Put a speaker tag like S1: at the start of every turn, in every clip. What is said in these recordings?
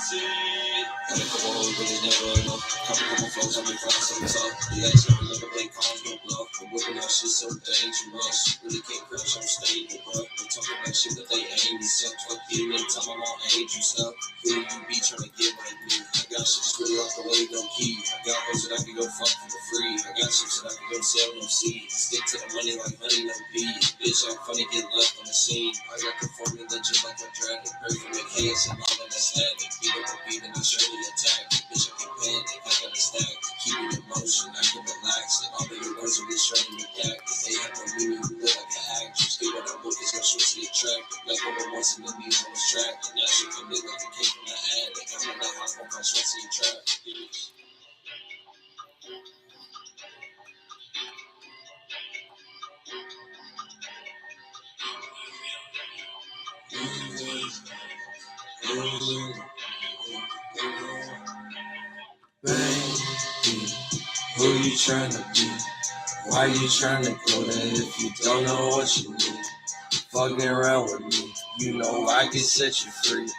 S1: Couple flows on me, find some tough. The action, I'm never play calls, no bluff. I'm whipping out shit so dangerous. Really can't crush, I'm stable, bro. I'm talking about shit, but they ain't me. Suck, fuck you, and tell them I'm age you stuff. Who you be trying to get like me? I got shit screwed off the way, no key. I got hoes that I can go fuck for free. I got shit that I can go sell, no seed. Stick to the money like honey, no bees. Bitch, I'm funny, get left on the scene. I got the formula just like a dragon. Pray for the chaos and all of that static. Beat up a beat and I surely attack. Bitch, I can panic, I got a stack. Keep it in motion, I can relax. And all of your words will get straight in the back. They have no meaning, you look like an actress. Get what I look is no switch to attractive. Like over once in the knees on this track. And now she can look like a kid from the attic. I'm in the house, I'm Cont sweaty trap. Baby, who you tryna be? Why you tryna go there if you don't know what you need? Fucking around with me, you know I can set you free.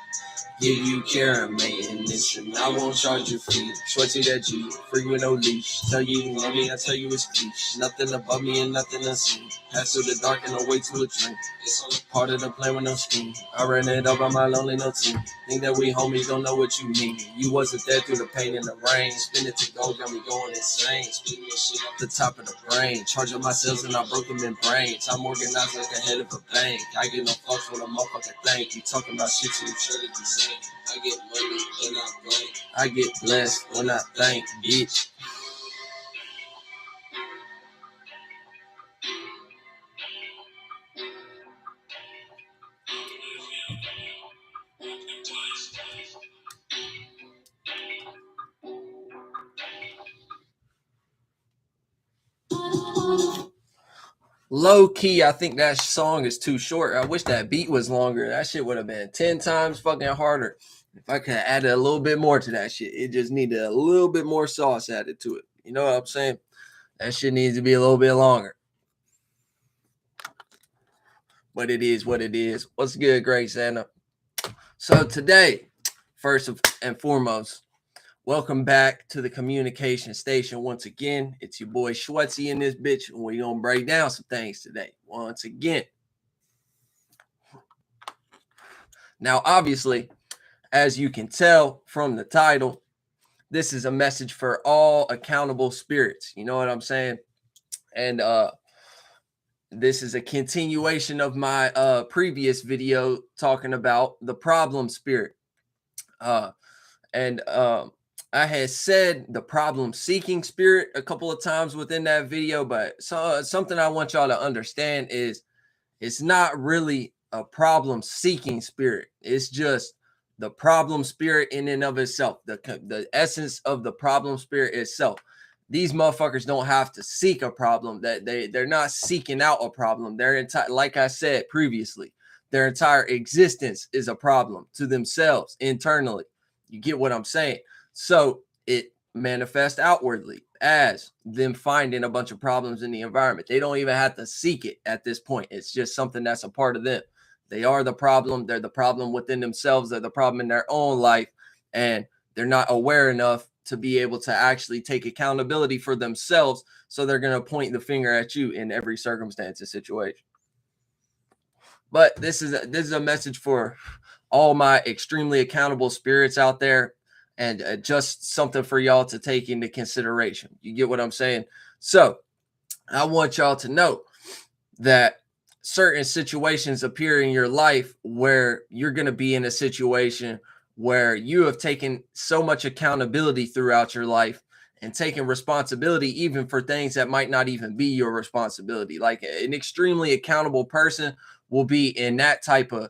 S1: Give you care and maintenance, and I won't charge you fee. Sweaty that G, free with no leash. Tell you you love me, I tell you it's peach. Nothing above me and nothing unseen. Pass through the dark and away to a drink. It's only part of the plan with no scheme. I ran it up on my lonely no team. Think that we homies don't know what you mean. You wasn't there through the pain and the rain. Spin it to go, got me going insane. Spinning this shit off the top of the brain. Charge up my cells and I broke them in brains. I'm organized like the head of a bank. I get no fucks with a motherfucker thank. You talking about shit you sure to be saying. I get money when I blank. I get blessed when I thank, bitch. Low key, I think that song is too short. I wish that beat was longer. That shit would have been 10 times fucking harder. If I could have added a little bit more to that shit, it just needed a little bit more sauce added to it. You know what I'm saying? That shit needs to be a little bit longer. But it is what it is. What's good, Great Santa? So today, first and foremost, welcome back to the communication station once again. It's your boy Schwetzel in this bitch, and we're going to break down some things today once again. Now, obviously, as you can tell from the title, this is a message for all accountable spirits. You know what I'm saying? And this is a continuation of my previous video talking about the problem spirit. I had said the problem-seeking spirit a couple of times within that video, but something I want y'all to understand is it's not really a problem-seeking spirit. It's just the problem spirit in and of itself, the essence of the problem spirit itself. These motherfuckers don't have to seek a problem. That they're not seeking out a problem. Their entire, like I said previously, their entire existence is a problem to themselves internally. You get what I'm saying? So it manifests outwardly as them finding a bunch of problems in the environment. They don't even have to seek it at this point. It's just something that's a part of them. They are the problem. They're the problem within themselves. They're the problem in their own life. And they're not aware enough to be able to actually take accountability for themselves. So they're going to point the finger at you in every circumstance and situation. But this is a message for all my extremely accountable spirits out there, and just something for y'all to take into consideration. You get what I'm saying? So I want y'all to know that certain situations appear in your life where you're going to be in a situation where you have taken so much accountability throughout your life and taken responsibility even for things that might not even be your responsibility. Like an extremely accountable person will be in that type of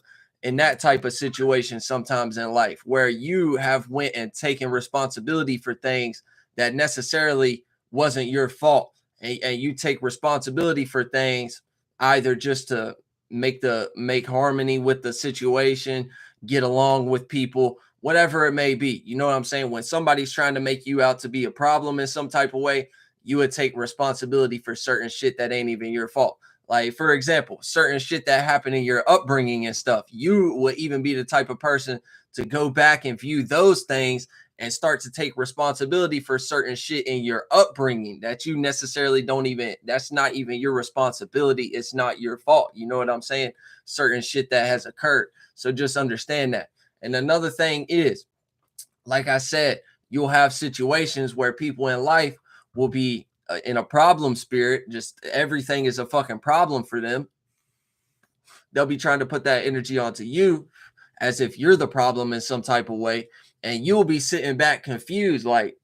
S1: situation sometimes in life where you have went and taken responsibility for things that necessarily wasn't your fault. And you take responsibility for things either just to make harmony with the situation, get along with people, whatever it may be. You know what I'm saying? When somebody's trying to make you out to be a problem in some type of way, you would take responsibility for certain shit that ain't even your fault. Like, for example, certain shit that happened in your upbringing and stuff, you would even be the type of person to go back and view those things and start to take responsibility for certain shit in your upbringing that you necessarily don't even, that's not even your responsibility. It's not your fault. You know what I'm saying? Certain shit that has occurred. So just understand that. And another thing is, like I said, you'll have situations where people in life will be in a problem spirit. Just everything is a fucking problem for them. They'll be trying to put that energy onto you as if you're the problem in some type of way. And you'll be sitting back confused, like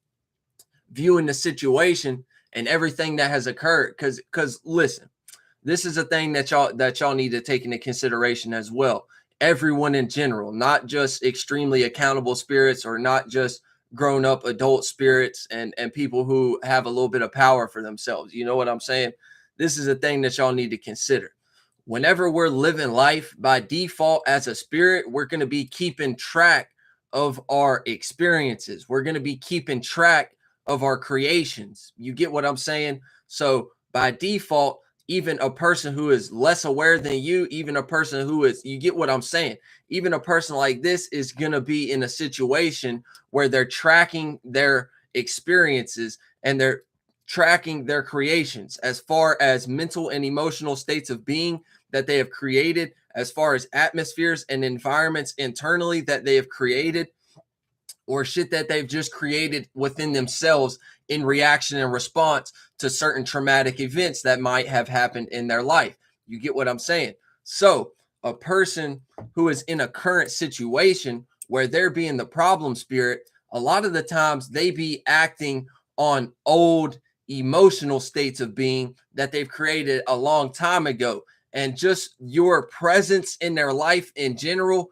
S1: viewing the situation and everything that has occurred. Because listen, this is a thing that y'all need to take into consideration as well. Everyone in general, not just extremely accountable spirits or not just grown up adult spirits and people who have a little bit of power for themselves. You know what I'm saying? This is a thing that y'all need to consider. Whenever we're living life by default as a spirit, we're going to be keeping track of our experiences. We're going to be keeping track of our creations. You get what I'm saying? So by default, even a person who is less aware than you, even a person who is, you get what I'm saying? Even a person like this is going to be in a situation where they're tracking their experiences and they're tracking their creations as far as mental and emotional states of being that they have created, as far as atmospheres and environments internally that they have created, or shit that they've just created within themselves in reaction and response to certain traumatic events that might have happened in their life. You get what I'm saying? So a person who is in a current situation where they're being the problem spirit, a lot of the times they be acting on old emotional states of being that they've created a long time ago. And just your presence in their life in general,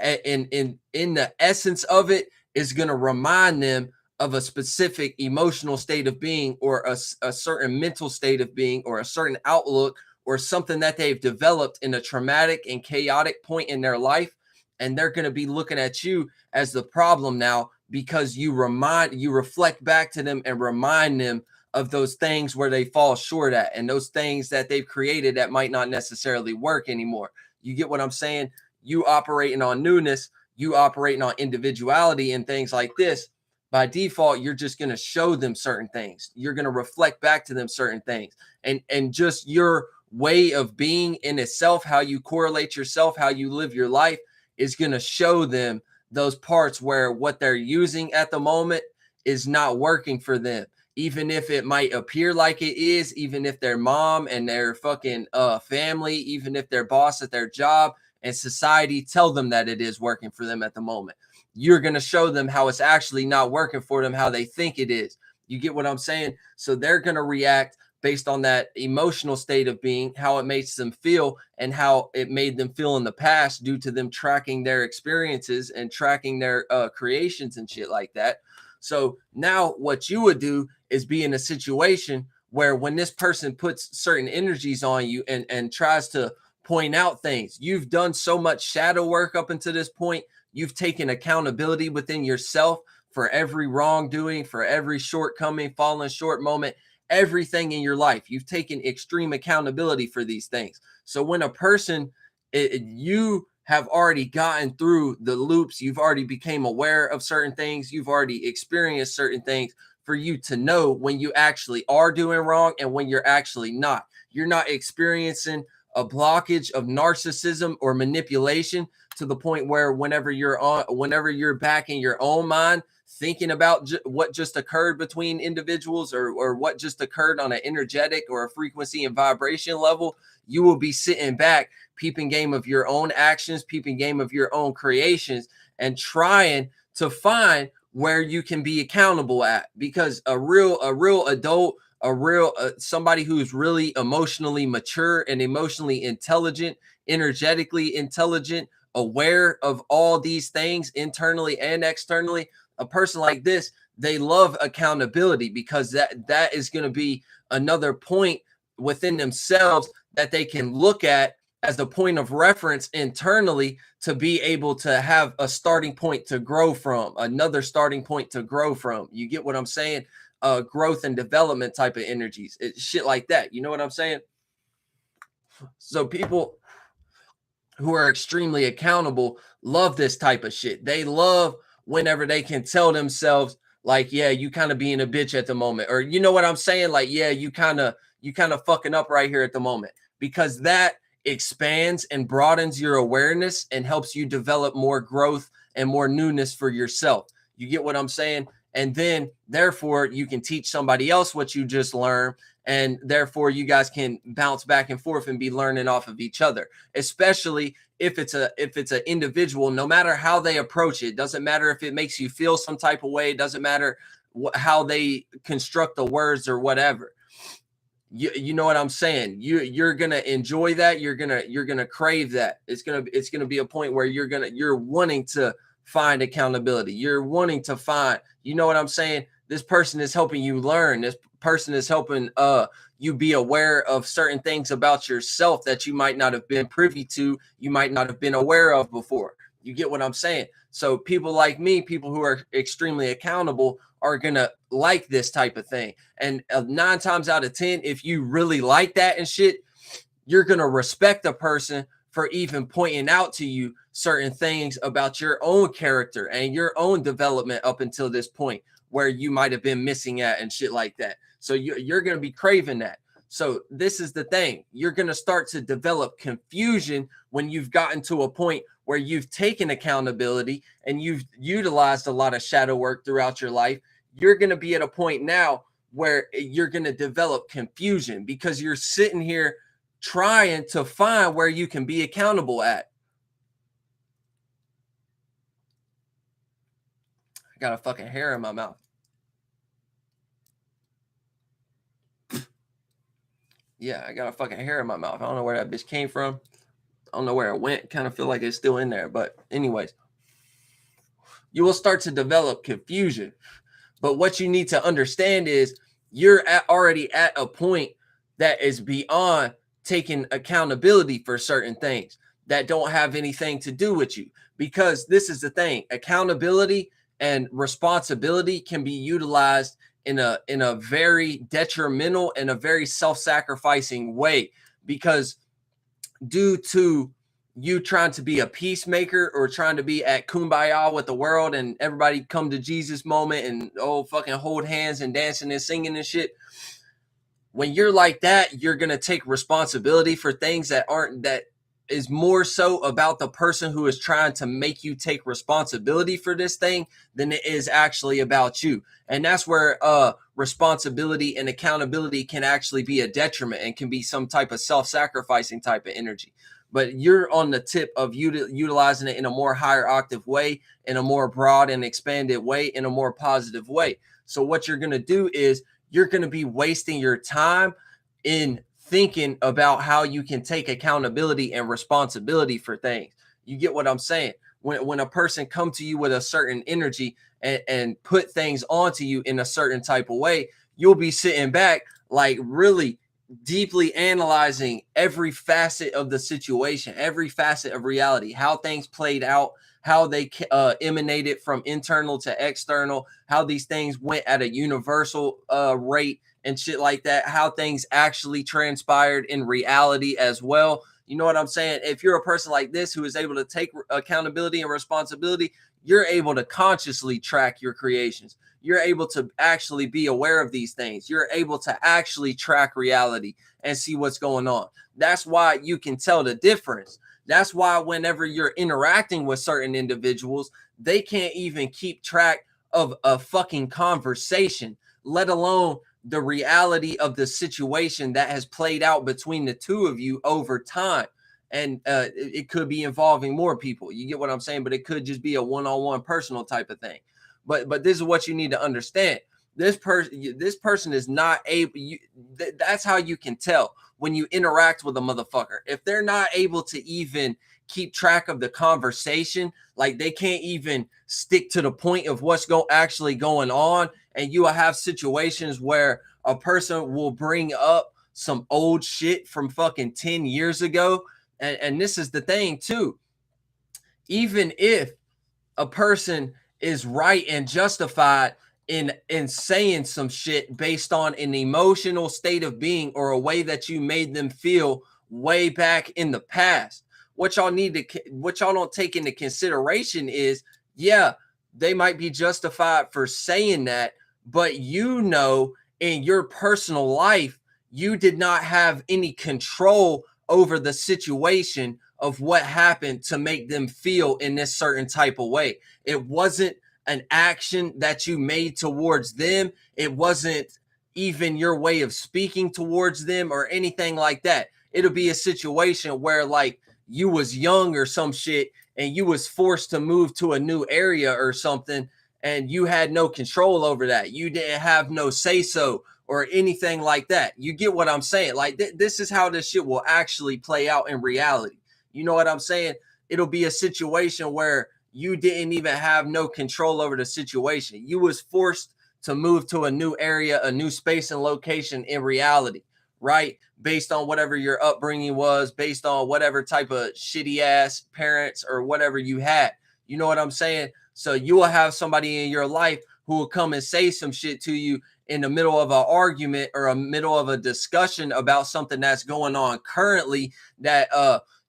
S1: in the essence of it, is going to remind them of a specific emotional state of being or a certain mental state of being or a certain outlook or something that they've developed in a traumatic and chaotic point in their life. And they're going to be looking at you as the problem now because you reflect back to them and remind them of those things where they fall short at and those things that they've created that might not necessarily work anymore. You get what I'm saying? You operating on newness, you operating on individuality and things like this. By default, you're just going to show them certain things. You're going to reflect back to them certain things. And just your way of being in itself, how you correlate yourself, how you live your life is going to show them those parts where what they're using at the moment is not working for them. Even if it might appear like it is, even if their mom and their fucking family, even if their boss at their job and society tell them that it is working for them at the moment, you're going to show them how it's actually not working for them, how they think it is. You get what I'm saying? So they're going to react based on that emotional state of being, how it makes them feel and how it made them feel in the past due to them tracking their experiences and tracking their creations and shit like that. So now what you would do is be in a situation where when this person puts certain energies on you and tries to point out things, you've done so much shadow work up until this point. You've taken accountability within yourself for every wrongdoing, for every shortcoming, falling short moment, everything in your life. You've taken extreme accountability for these things. So when a person, you have already gotten through the loops, you've already became aware of certain things, you've already experienced certain things for you to know when you actually are doing wrong and when you're actually not. You're not experiencing a blockage of narcissism or manipulation to the point where whenever you're back in your own mind thinking about what just occurred between individuals or what just occurred on an energetic or a frequency and vibration level, you will be sitting back peeping game of your own actions, peeping game of your own creations, and trying to find where you can be accountable at. Because a real adult, somebody who's really emotionally mature and emotionally intelligent, energetically intelligent, aware of all these things internally and externally, a person like this, they love accountability because that is going to be another point within themselves that they can look at as a point of reference internally to be able to have a starting point to grow from, another starting point to grow from. You get what I'm saying? Growth and development type of energies, shit like that. You know what I'm saying? So people who are extremely accountable love this type of shit. They love whenever they can tell themselves like, yeah, you kind of being a bitch at the moment, or you know what I'm saying? Like, yeah, you kind of fucking up right here at the moment, because that expands and broadens your awareness and helps you develop more growth and more newness for yourself. You get what I'm saying? And then therefore you can teach somebody else what you just learned, and therefore you guys can bounce back and forth and be learning off of each other, especially if it's an individual. No matter how they approach it, doesn't matter if it makes you feel some type of way, it doesn't matter how they construct the words or whatever. You know what I'm saying? You're gonna enjoy that. You're gonna crave that. It's gonna be a point where you're wanting to find accountability. You're wanting to find, you know what I'm saying? This person is helping you learn. This person is helping you be aware of certain things about yourself that you might not have been privy to, you might not have been aware of before. You get what I'm saying? So people like me, people who are extremely accountable, are gonna like this type of thing. And 9 times out of 10, if you really like that and shit, you're gonna respect a person for even pointing out to you certain things about your own character and your own development up until this point where you might have been missing at and shit like that. So you're gonna be craving that. So this is the thing. You're gonna start to develop confusion when you've gotten to a point where you've taken accountability and you've utilized a lot of shadow work throughout your life. You're going to be at a point now where you're going to develop confusion because you're sitting here trying to find where you can be accountable at. I got a fucking hair in my mouth. Yeah, I got a fucking hair in my mouth. I don't know where that bitch came from. I don't know where it went. Kind of feel like it's still in there. But anyways, you will start to develop confusion. But what you need to understand is you're already at a point that is beyond taking accountability for certain things that don't have anything to do with you. Because this is the thing, accountability and responsibility can be utilized in a very detrimental and a very self-sacrificing way, because due to you trying to be a peacemaker or trying to be at kumbaya with the world and everybody come to Jesus moment and fucking hold hands and dancing and singing and shit. When you're like that, you're going to take responsibility for things that is more so about the person who is trying to make you take responsibility for this thing than it is actually about you. And that's where responsibility and accountability can actually be a detriment and can be some type of self-sacrificing type of energy. But you're on the tip of utilizing it in a more higher octave way, in a more broad and expanded way, in a more positive way. So what you're going to do is you're going to be wasting your time in thinking about how you can take accountability and responsibility for things. You get what I'm saying? When a person come to you with a certain energy and put things onto you in a certain type of way, you'll be sitting back like really deeply analyzing every facet of the situation, every facet of reality, how things played out, how they emanated from internal to external, how these things went at a universal rate and shit like that, how things actually transpired in reality as well. You know what I'm saying? If you're a person like this who is able to take accountability and responsibility, you're able to consciously track your creations. You're able to actually be aware of these things. You're able to actually track reality and see what's going on. That's why you can tell the difference. That's why whenever you're interacting with certain individuals, they can't even keep track of a fucking conversation, let alone the reality of the situation that has played out between the two of you over time. And it could be involving more people. You get what I'm saying? But it could just be a one-on-one personal type of thing. But this is what you need to understand. This person is not able. That's how you can tell when you interact with a motherfucker. If they're not able to even keep track of the conversation, like they can't even stick to the point of what's actually going on, and you will have situations where a person will bring up some old shit from fucking 10 years ago. And this is the thing too. Even if a person is right and justified in saying some shit based on an emotional state of being or a way that you made them feel way back in the past, what y'all don't take into consideration is, yeah, they might be justified for saying that, but in your personal life, you did not have any control over the situation of what happened to make them feel in this certain type of way. It wasn't an action that you made towards them. It wasn't even your way of speaking towards them or anything like that. It'll be a situation where like you was young or some shit and you was forced to move to a new area or something and you had no control over that. You didn't have no say so or anything like that. You get what I'm saying? Like this is how this shit will actually play out in reality. You know what I'm saying? It'll be a situation where you didn't even have no control over the situation. You was forced to move to a new area, a new space and location in reality, right? Based on whatever your upbringing was, based on whatever type of shitty ass parents or whatever you had. You know what I'm saying? So you will have somebody in your life who will come and say some shit to you in the middle of an argument or a middle of a discussion about something that's going on currently that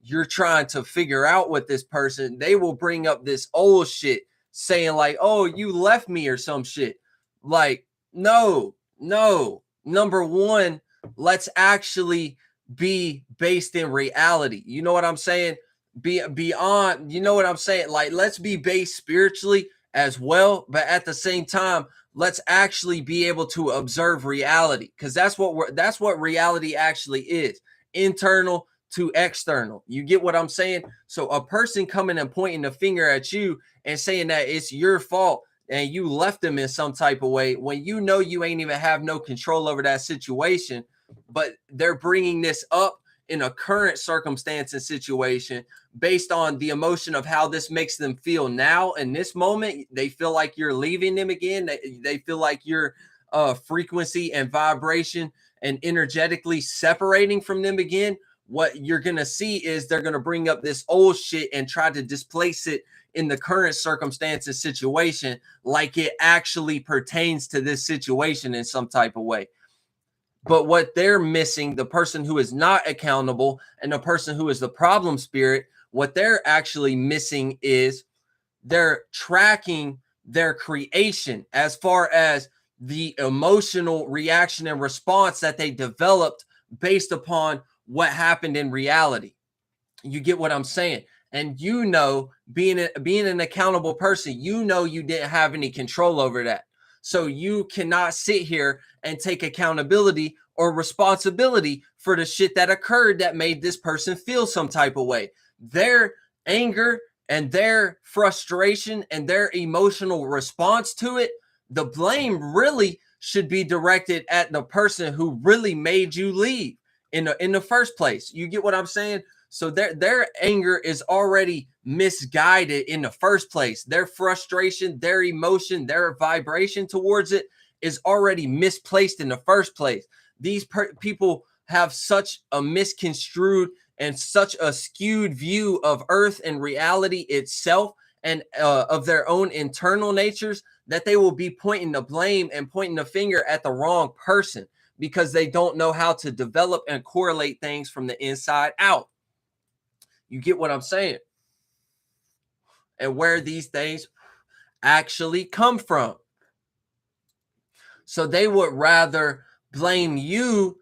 S1: you're trying to figure out with this person. They will bring up this old shit saying like, oh, you left me or some shit. Like, no. Number one, let's actually be based in reality. You know what I'm saying? Beyond, you know what I'm saying? Like, let's be based spiritually as well, but at the same time, let's actually be able to observe reality, because that's what reality actually is. Internal to external. You get what I'm saying? So a person coming and pointing the finger at you and saying that it's your fault and you left them in some type of way when you know you ain't even have no control over that situation, but they're bringing this up in a current circumstance and situation based on the emotion of how this makes them feel now in this moment. They feel like you're leaving them again. They feel like your frequency and vibration and energetically separating from them again. What you're going to see is they're going to bring up this old shit and try to displace it in the current circumstance and situation like it actually pertains to this situation in some type of way. But what they're missing, the person who is not accountable and the person who is the problem spirit, what they're actually missing is they're tracking their creation as far as the emotional reaction and response that they developed based upon what happened in reality. You get what I'm saying? And you know, being an accountable person, you know you didn't have any control over that. So you cannot sit here and take accountability or responsibility for the shit that occurred that made this person feel some type of way. Their anger and their frustration and their emotional response to it, the blame really should be directed at the person who really made you leave in the first place. You get what I'm saying? So their anger is already misguided in the first place. Their frustration, their emotion, their vibration towards it is already misplaced in the first place. These people have such a misconstrued and such a skewed view of Earth and reality itself and of their own internal natures that they will be pointing the blame and pointing the finger at the wrong person because they don't know how to develop and correlate things from the inside out. You get what I'm saying? And where these things actually come from. So they would rather blame you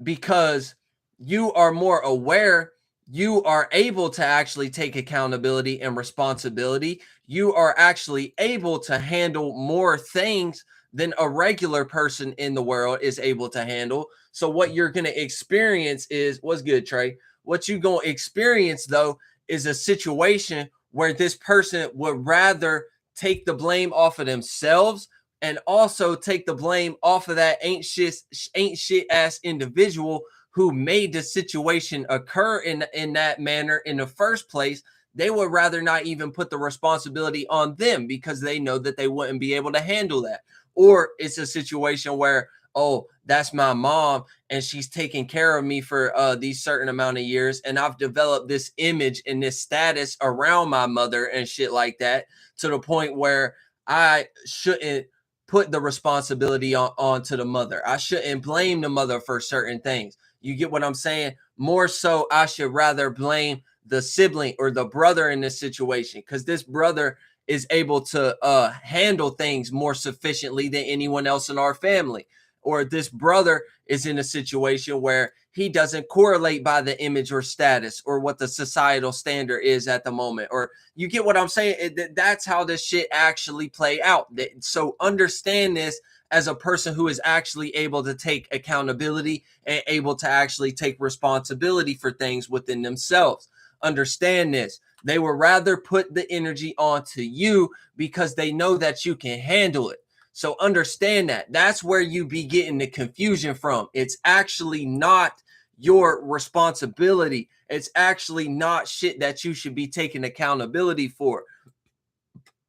S1: because you are more aware. You are able to actually take accountability and responsibility. You are actually able to handle more things than a regular person in the world is able to handle. So what you're going to experience is, what's good, Trey? What you're going to experience, though, is a situation where this person would rather take the blame off of themselves and also take the blame off of that ain't shit ass individual who made the situation occur in that manner in the first place. They would rather not even put the responsibility on them because they know that they wouldn't be able to handle that. Or it's a situation where, oh, that's my mom and she's taking care of me for these certain amount of years, and I've developed this image and this status around my mother and shit like that to the point where I shouldn't put the responsibility onto the mother. I shouldn't blame the mother for certain things. You get what I'm saying? More so, I should rather blame the sibling or the brother in this situation, because this brother is able to handle things more sufficiently than anyone else in our family. Or this brother is in a situation where he doesn't correlate by the image or status or what the societal standard is at the moment. Or you get what I'm saying? That's how this shit actually play out. So understand this as a person who is actually able to take accountability and able to actually take responsibility for things within themselves. Understand this. They would rather put the energy onto you because they know that you can handle it. So understand that. That's where you be getting the confusion from. It's actually not your responsibility. It's actually not shit that you should be taking accountability for.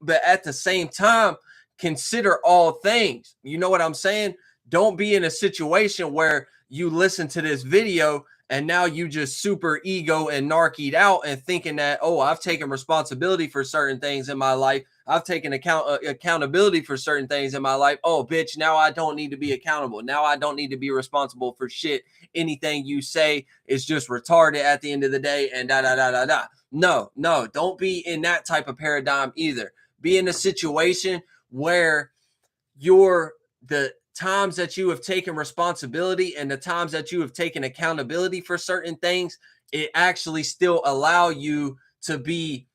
S1: But at the same time, consider all things. You know what I'm saying? Don't be in a situation where you listen to this video and now you just super ego and narkied out and thinking that, oh, I've taken responsibility for certain things in my life. I've taken accountability for certain things in my life. Oh, bitch, now I don't need to be accountable. Now I don't need to be responsible for shit. Anything you say is just retarded at the end of the day and da da da da da. No, don't be in that type of paradigm either. Be in a situation where the times that you have taken responsibility and the times that you have taken accountability for certain things, it actually still allow you to be,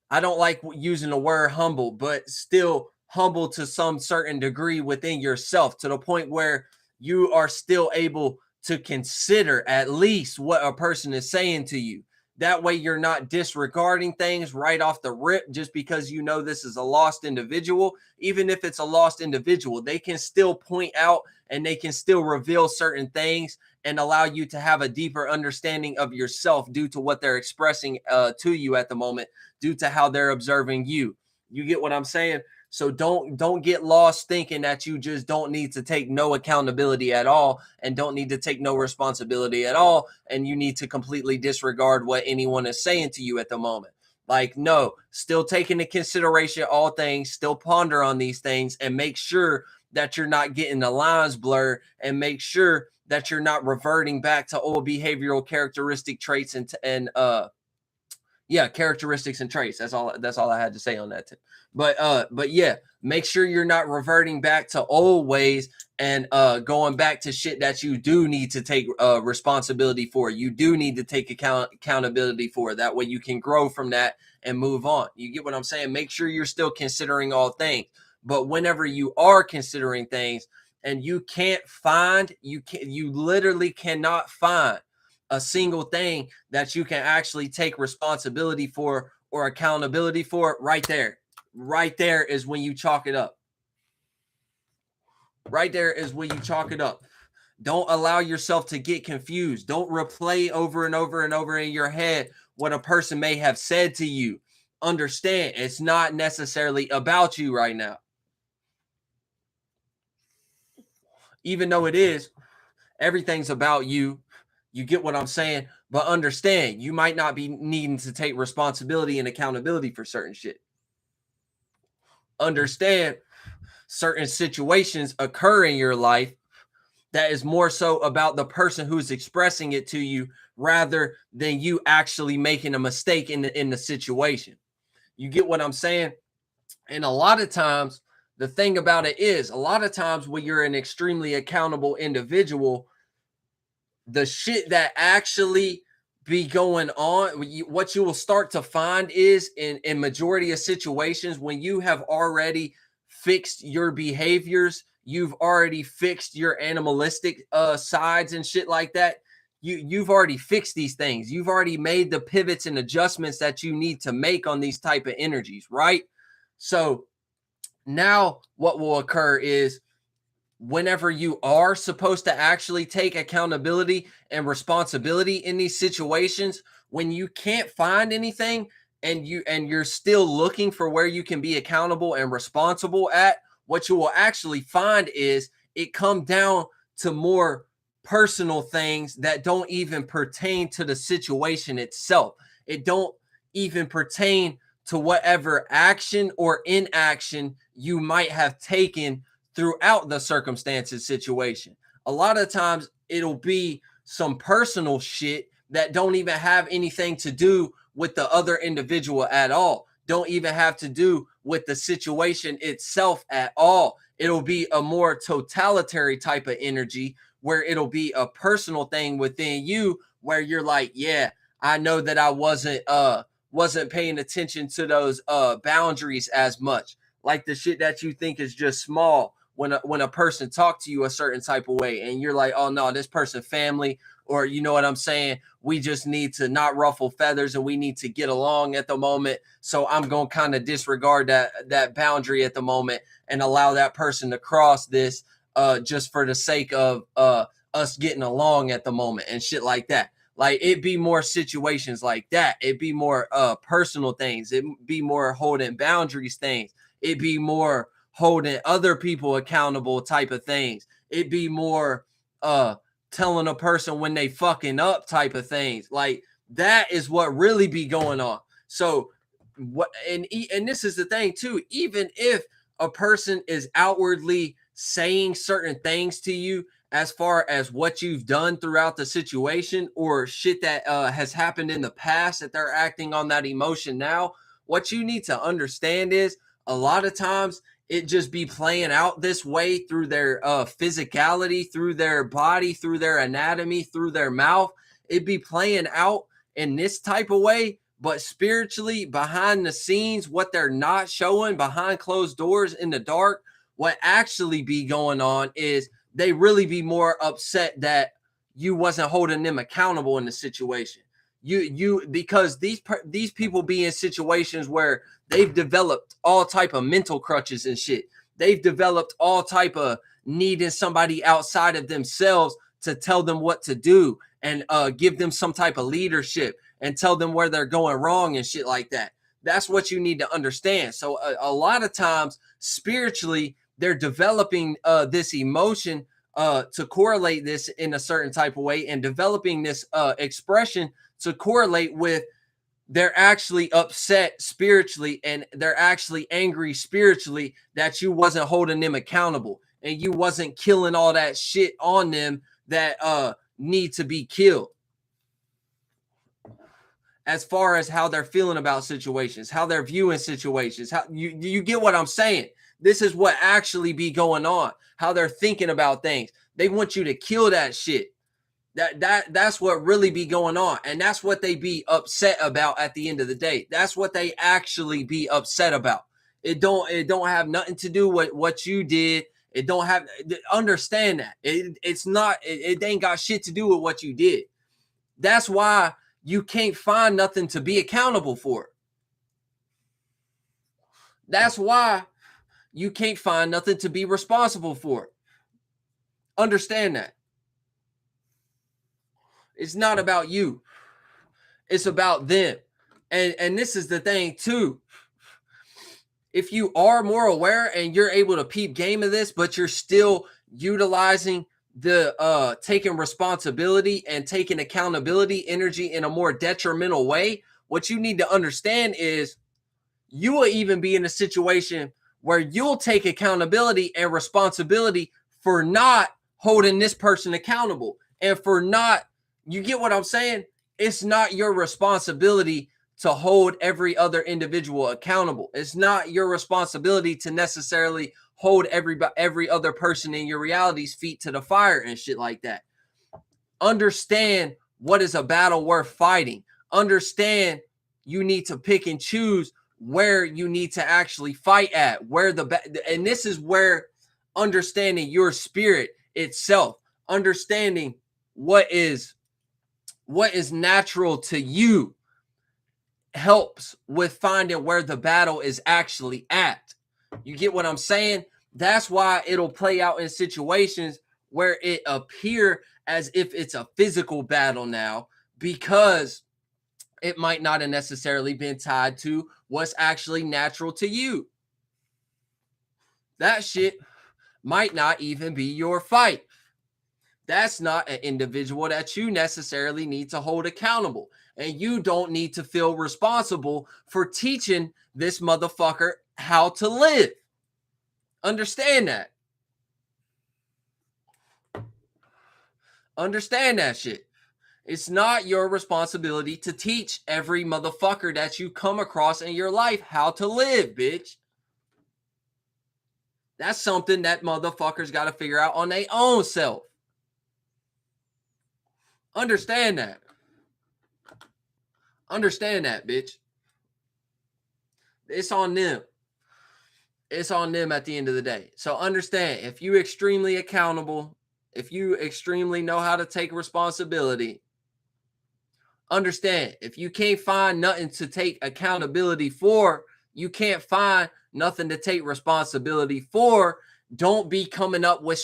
S1: I don't like using the word humble, but still humble to some certain degree within yourself, to the point where you are still able to consider at least what a person is saying to you. That way you're not disregarding things right off the rip just because you know this is a lost individual. Even if it's a lost individual, they can still point out and they can still reveal certain things and allow you to have a deeper understanding of yourself due to what they're expressing to you at the moment, due to how they're observing you. You get what I'm saying? So don't get lost thinking that you just don't need to take no accountability at all and don't need to take no responsibility at all, and you need to completely disregard what anyone is saying to you at the moment. Like, no, still take into consideration all things, still ponder on these things, and make sure that you're not getting the lines blurred, and make sure that you're not reverting back to old behavioral characteristic traits and characteristics and traits. That's all I had to say on that too. But yeah, make sure you're not reverting back to old ways and going back to shit that you do need to take responsibility for. You do need to take accountability for. That way you can grow from that and move on. You get what I'm saying? Make sure you're still considering all things. But whenever you are considering things and you literally cannot find a single thing that you can actually take responsibility for or accountability for, right there is when you chalk it up. Right there is when you chalk it up. Don't allow yourself to get confused. Don't replay over and over and over in your head what a person may have said to you. Understand, it's not necessarily about you right now. Even though it is, everything's about you. You get what I'm saying? But understand, you might not be needing to take responsibility and accountability for certain shit. Understand, certain situations occur in your life that is more so about the person who's expressing it to you rather than you actually making a mistake in the situation. You get what I'm saying? And a lot of times, the thing about it is, a lot of times when you're an extremely accountable individual, the shit that actually be going on, what you will start to find is in majority of situations, when you have already fixed your behaviors, you've already fixed your animalistic sides and shit like that. You've already fixed these things. You've already made the pivots and adjustments that you need to make on these type of energies, right? So now what will occur is, whenever you are supposed to actually take accountability and responsibility in these situations, when you can't find anything and you're still looking for where you can be accountable and responsible at, what you will actually find is it come down to more personal things that don't even pertain to the situation itself. It don't even pertain to whatever action or inaction you might have taken throughout the circumstances situation. A lot of times it'll be some personal shit that don't even have anything to do with the other individual at all. Don't even have to do with the situation itself at all. It'll be a more totalitarian type of energy where it'll be a personal thing within you where you're like, yeah, I know that I wasn't paying attention to those boundaries as much. Like the shit that you think is just small when a person talk to you a certain type of way and you're like, oh no, this person family, or you know what I'm saying? We just need to not ruffle feathers and we need to get along at the moment. So I'm going to kind of disregard that boundary at the moment and allow that person to cross this just for the sake of us getting along at the moment and shit like that. Like it be more situations like that. It be more personal things. It be more holding boundaries things. It be more holding other people accountable type of things. It be more telling a person when they fucking up type of things. Like that is what really be going on. So what and this is the thing too, even if a person is outwardly saying certain things to you as far as what you've done throughout the situation or shit that has happened in the past that they're acting on that emotion now, what you need to understand is a lot of times it just be playing out this way through their physicality, through their body, through their anatomy, through their mouth. It be playing out in this type of way, but spiritually behind the scenes, what they're not showing behind closed doors in the dark, what actually be going on is they really be more upset that you wasn't holding them accountable in the situation. Because these people be in situations where they've developed all type of mental crutches and shit. They've developed all type of needing somebody outside of themselves to tell them what to do and give them some type of leadership and tell them where they're going wrong and shit like that. That's what you need to understand. So a lot of times spiritually, they're developing this emotion to correlate this in a certain type of way and developing this expression to correlate with they're actually upset spiritually and they're actually angry spiritually that you wasn't holding them accountable and you wasn't killing all that shit on them that need to be killed. As far as how they're feeling about situations, how they're viewing situations, how you get what I'm saying? This is what actually be going on, how they're thinking about things. They want you to kill that shit. That's what really be going on, and that's what they be upset about at the end of the day. That's what they actually be upset about. It don't have nothing to do with what you did. It don't have, understand that it's not, it ain't got shit to do with what you did. That's why you can't find nothing to be accountable for. That's why you can't find nothing to be responsible for. Understand that. It's not about you. It's about them. And this is the thing too. If you are more aware and you're able to peep game of this, but you're still utilizing the taking responsibility and taking accountability energy in a more detrimental way, what you need to understand is you will even be in a situation where you'll take accountability and responsibility for not holding this person accountable and for not, you get what I'm saying? It's not your responsibility to hold every other individual accountable. It's not your responsibility to necessarily hold every other person in your reality's feet to the fire and shit like that. Understand what is a battle worth fighting. Understand you need to pick and choose where you need to actually fight at, and this is where understanding your spirit itself, understanding what is natural to you helps with finding where the battle is actually at. You get what I'm saying? That's why it'll play out in situations where it appear as if it's a physical battle now, because it might not have necessarily been tied to what's actually natural to you. That shit might not even be your fight. That's not an individual that you necessarily need to hold accountable. And you don't need to feel responsible for teaching this motherfucker how to live. Understand that. Understand that shit. It's not your responsibility to teach every motherfucker that you come across in your life how to live, bitch. That's something that motherfuckers got to figure out on their own self. Understand that. Understand that, bitch. It's on them. It's on them at the end of the day. So understand, if you extremely accountable, if you extremely know how to take responsibility, understand, if you can't find nothing to take accountability for, you can't find nothing to take responsibility for, don't be coming up with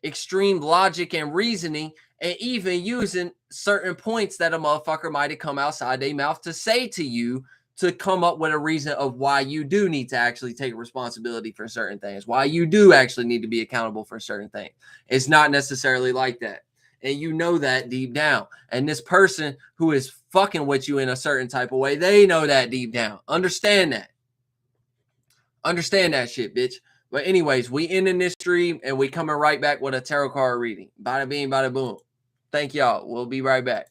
S1: extreme logic and reasoning and even using certain points that a motherfucker might have come outside their mouth to say to you to come up with a reason of why you do need to actually take responsibility for certain things, why you do actually need to be accountable for certain things. It's not necessarily like that. And you know that deep down. And this person who is fucking with you in a certain type of way, they know that deep down. Understand that. Understand that shit, bitch. But anyways, we ending this stream and we coming right back with a tarot card reading. Bada bing, bada boom. Thank y'all. We'll be right back.